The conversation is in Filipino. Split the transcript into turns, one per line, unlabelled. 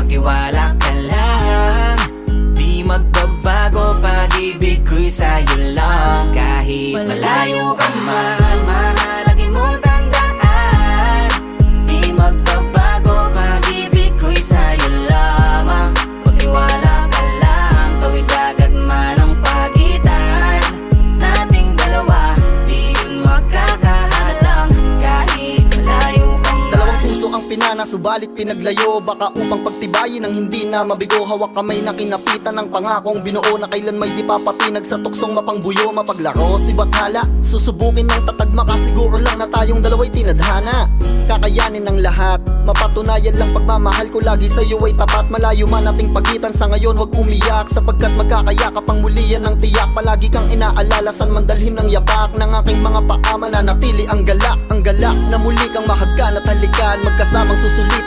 magtiwala ka lang. Di magbabago, pag-ibig ko'y sa'yo lang. Kahit malayo ka man, mahalagin mong tandaan. Di magbabago, pag-ibig ko'y sa'yo lamang. Magtiwala ka lang, tawid agad man ang pagitan nating dalawa, di yun magkakahalang. Kahit malayo ka man.
Dalawang puso ang pinana, subalit pinaglayo. Baka upang pagtibayin ang hindi na mabigo. Hawak kamay na kinapitan ng pangakong binuo, na kailan may di papatinag sa tuksong mapangbuyo. Mapaglaro si Bathala, susubukin ng tatag, makasiguro lang na tayong dalawa'y tinadhana. Kakayanin ng lahat, mapatunayan lang pagmamahal ko lagi sa'yo ay tapat. Malayo man ating pagitan sa ngayon, wag umiyak, sapagkat magkakayakap ang muli yan ng tiyak. Palagi kang inaalala, san man dalhin ng yapak ng aking mga paa, mananatili ang galak na muli kang mahagkan at halikan. Magkasamang susulitin